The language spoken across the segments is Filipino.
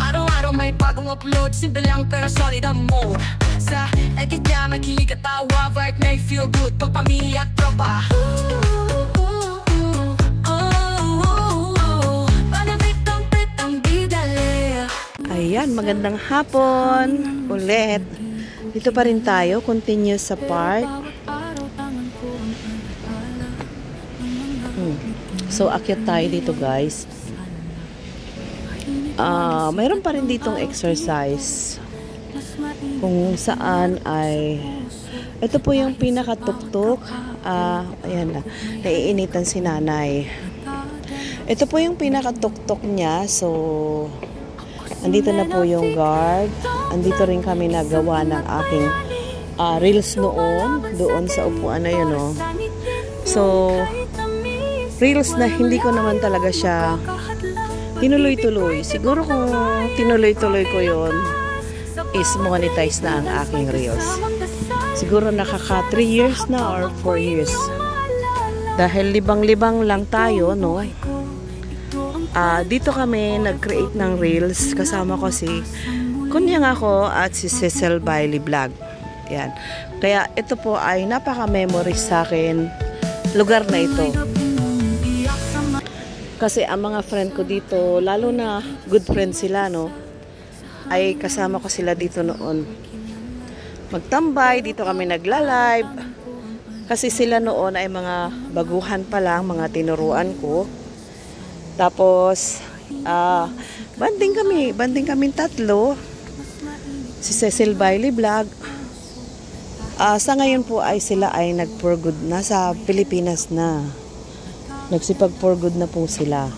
Araw-araw may bagong upload, simple lang pero solid ang mo. Sa edit niya makilig at tawa, vibe may feel good, pagpamilya at tropa. Ayan, magandang hapon ulit. Dito pa rin tayo, continue sa park. So, akyat tayo dito, guys. Mayroon pa rin ditong exercise kung saan ay ito po yung pinakatuktok. Ayan na, naiinitan si nanay. Ito po yung pinakatuktok niya. So, andito na po yung guard. Andito rin kami nagawa ng aking reels doon sa upuan na yun, oh. So, reels na hindi ko naman talaga siya tinuloy-tuloy. Siguro kung tinuloy-tuloy ko yon is monetize na ang aking reels. Siguro nakaka 3 years na or 4 years. Dahil libang-libang lang tayo, no? Dito kami nag-create ng reels. Kasama ko si Kunyang ako at si Cecil Bailey Vlog. Yan. Kaya ito po ay napaka-memories sa akin lugar na ito. Kasi ang mga friend ko dito, lalo na good friends sila, no? Ay kasama ko sila dito noon. Magtambay, dito kami nagla-live. Kasi sila noon ay mga baguhan pa lang, mga tinuruan ko. Tapos, banding kami tatlo. Si Cecil Bailey Vlog. Sa ngayon po ay sila ay nag-for good na sa Pilipinas na. Nagsipag for good na po sila.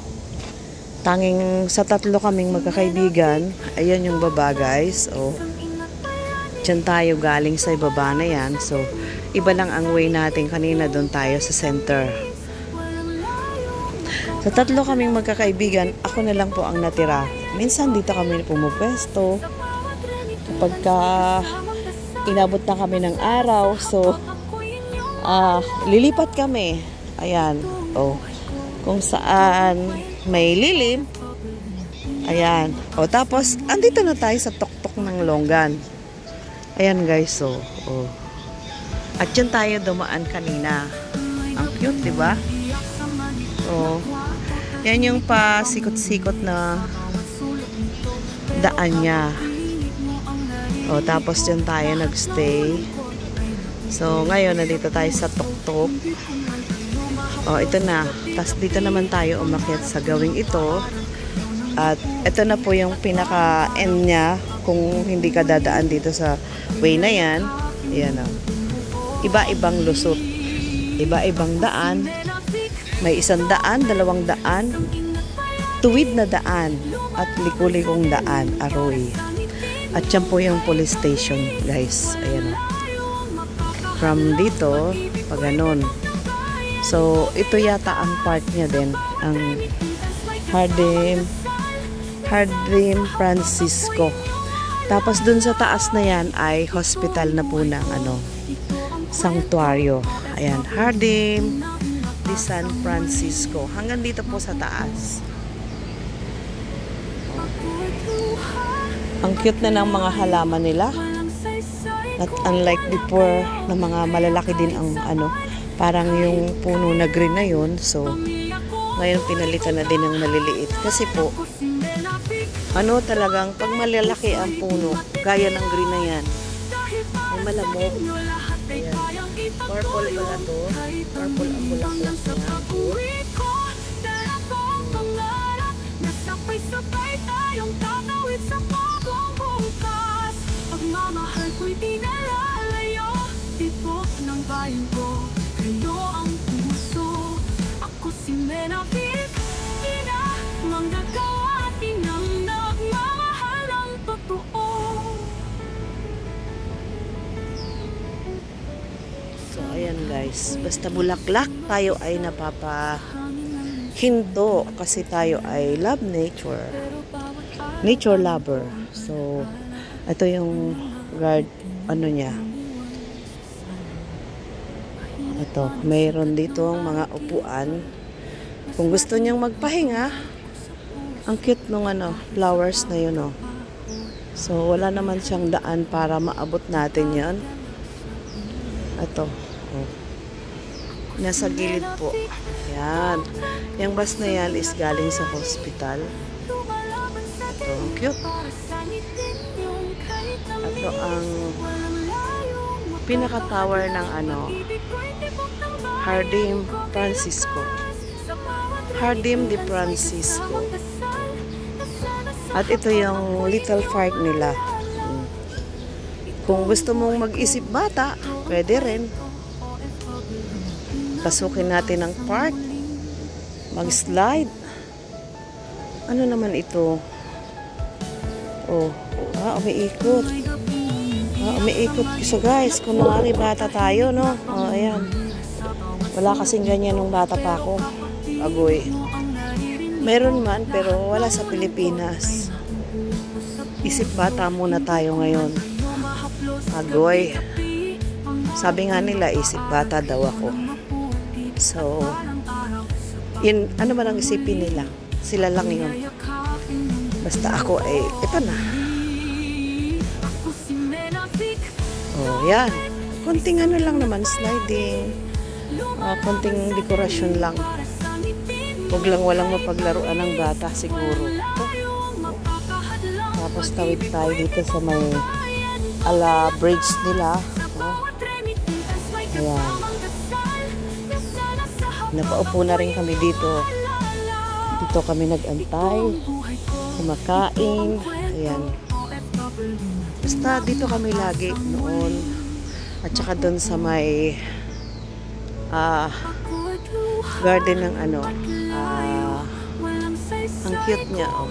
Tanging sa tatlo kaming magkakaibigan. Ayan yung baba, guys. O, dyan tayo galing sa ibaba na yan. So, iba lang ang way natin. Kanina doon tayo sa center. Sa tatlo kaming magkakaibigan, ako na lang po ang natira. Minsan dito kami pumupwesto. Kapag inabot na kami ng araw, so lilipat kami. Ayan. O, kung saan may lilim. Ayan. O, tapos, andito na tayo sa tuktok ng Longgan. Ayan, guys. So, o. At dyan tayo dumaan kanina. Ang cute, diba? O, yan yung pasikot-sikot na daan niya. O, tapos dyan tayo nagstay. So, ngayon, nandito tayo sa tuktok. O, ito na. Tapos dito naman tayo umakyat sa gawing ito. At ito na po yung pinaka-end niya. Kung hindi ka dadaan dito sa way na yan. Ayan o. Iba-ibang lusot. Iba-ibang daan. May 100, 200, tuwid na daan. At liku-likong daan. Aroy. At yan po yung police station, guys. Ayan o. From dito, pag ganun. So, ito yata ang part niya din. Ang Hardim Francisco. Tapos dun sa taas na yan ay hospital na po ng sanctuaryo. Ayan, Hardim de San Francisco. Hanggang dito po sa taas. Ang cute na ng mga halaman nila. At unlike before na mga malalaki din ang parang yung puno na green na yun. So, ngayon pinalitan na din ng maliliit. Kasi po, talagang pag malalaki ang puno, gaya ng green na yan, ay malamog. Ayan. Purple pala to. Purple ang bulaklak niya. Pagmamahal ko'y pinalalayo, tibok ng bayan ko. Kayo ang puso. Ako si Menafit. Ina, manggagawa ng nagmamahal ang totoo. So, ayan guys. Basta bulaklak, tayo ay napapahinto kasi tayo ay love nature. Nature lover. So, ito yung guard, niya. Ito, mayroon dito ang mga upuan. Kung gusto niyang magpahinga, Ang cute nung ano, flowers na yun, oh. So, wala naman siyang daan para maabot natin yan. Ito. Oh. Nasa gilid po. Yan. Yung bus na yan is galing sa hospital. Ito. Ang cute. Ito ang pinaka-tower ng ano, Jardim Francisco. Jardim de Francisco. At ito yung little park nila. Kung gusto mong mag-isip bata, pwede rin. Pasukin natin ang park. Mag-slide. Ano naman ito? Oh, umiikot. Umiikot. So guys, kung nangyari bata tayo, no? Oh, ayan. Wala kasing ganyan nung bata pa ako. Agoy. Meron man, pero wala sa Pilipinas. Isip bata muna tayo ngayon. Agoy. Sabi nga nila, isip bata daw ako. So, yun, ano ba ang isipin nila? Sila lang yun. Basta ako ay, ito na. Oh, yan. Konting ano lang naman, sliding. Konting dekorasyon lang. Huwag lang walang mapaglaruan ng bata siguro. Tapos tawid tayo dito sa may ala bridge nila. Ayan. Napaupo na rin kami dito. Dito kami nag-antay. Kumakain. Ayan. Basta dito kami lagi noon. At saka doon sa may garden ng ano. Ang cute niya, oh.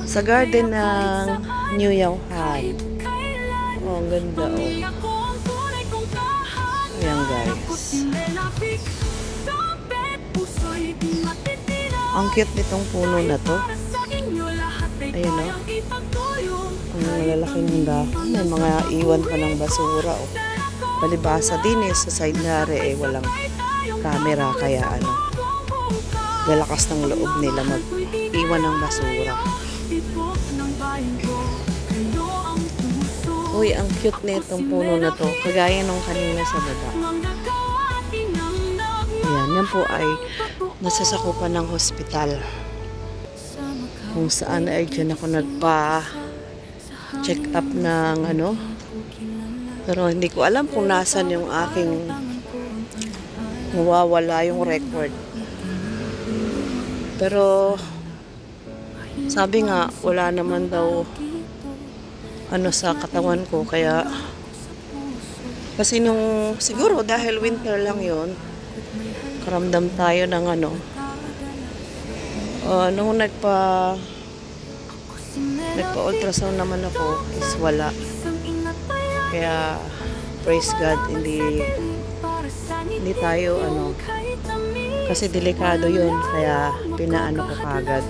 Sa garden ng New Yauhan. Oh, ang ganda, oh. Ayan, guys. Ang cute nitong puno na to. Ayan, oh. Ang malalaking dahon. May mga iwan pa ng basura, oh. Palibasa din eh, sa side na rin, walang camera, kaya ano. Lalakas ng loob nila mag-iwan ng basura. Uy, ang cute nitong puno na to. Kagaya nung kanina sa baba. Ayan, yan po ay nasasakupan ng hospital. Kung saan ay dyan ako nagpa-check up ng ano. Pero hindi ko alam kung nasan yung aking nawawala yung record. Pero sabi nga wala naman daw ano sa katawan ko, kaya kasi nung siguro dahil winter lang yon, karamdam tayo ng ano, nung nagpa ultrasound naman ako is wala, kaya praise God hindi tayo ano, kasi delikado yun, kaya pinaano ko kagad.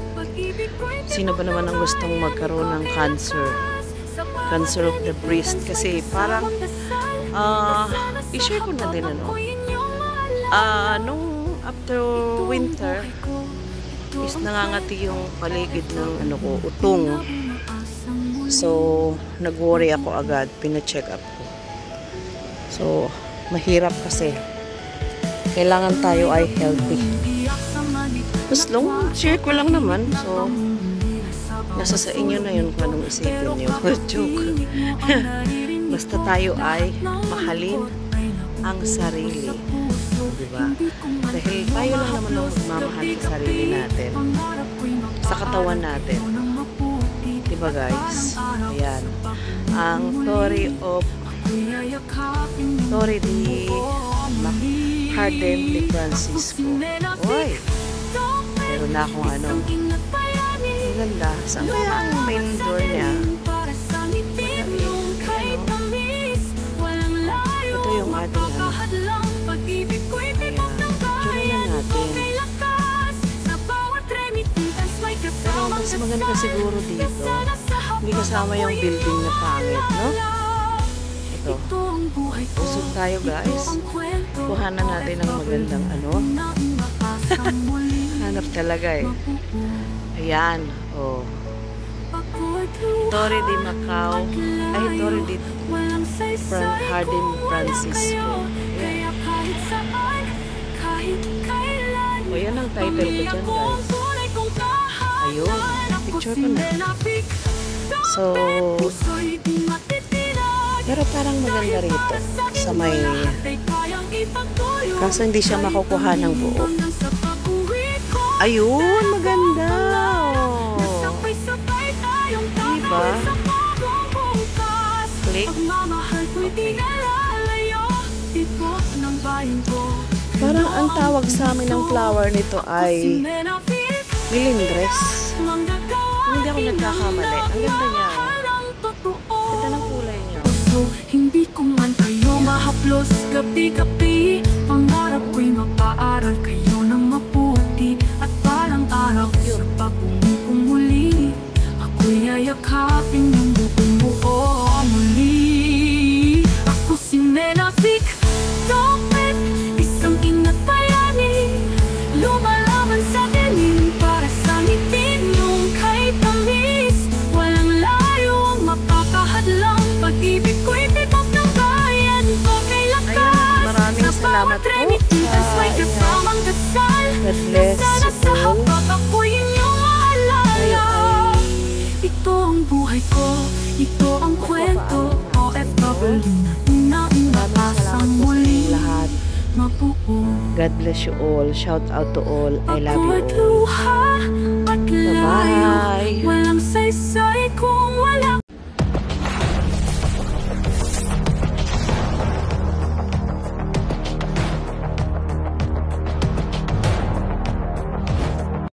Sino ba naman ang gustong magkaroon ng cancer of the breast? Kasi parang i-share ko na din ano, nung after winter is nangangati yung paligid ng ano ko, utong. So nag-worry ako agad, pina-check up ko. So mahirap kasi kailangan tayo ay healthy. Tapos long share ko lang naman. So nasa sa inyo na yun kung anong isipin nyo. Joke. Basta tayo ay mahalin ang sarili. Diba? Dahil tayo lang naman ang magmamahal sa sarili natin. Sa katawan natin. Diba guys? Ayan. Ang Torre de Jardim de Francisco. Uy! Meron na akong ano. Ang ganda. Saan kaya ang main door niya? Ito yung ating ano. Ayan. Picture na natin. Pero mas maganda siguro dito. Hindi kasama yung building na pangit, no? Ito. Usog tayo guys. Kuhanan natin ang magandang ano. Hanap talaga eh. Yan. Oh. Torre de Macau. Ay, Torre de Hardin Francisco. Ayan. O, yan ang title ko dyan, guys. Ayun. Picture ko na. So, pero parang maganda rito sa may, kaso hindi siya makukuha ng buo. Ayun, maganda. Oh. Diba? Click. Okay. Parang ang tawag sa amin ng flower nito ay milindres. Hindi ako nagkakamali. Ang ganda niya. Ganda ng kulay niya. Hindi ko man kayo mahaplos gabi-gabi. Pangarap ko'y mapaaral kayo ng maputi. At parang araw sa pag-umukong muli, ako'y yayakapin ng buong buo muli. Ako si Nenafik Topet, isang ina't bayani, lumalaban sa dilim para sa ngipin yung kahit tamis. Walang layo ang mapapahadlang, pag-ibig ko'y tibok ng bayan ko kay lakas. Ayun, maraming salamat po. God bless you all. Ako'y inyong maalala. Ito ang buhay ko, ito ang kwento. OFW na inabasang muli mabuo. God bless you all. Shout out to all. I love you all. Bye-bye.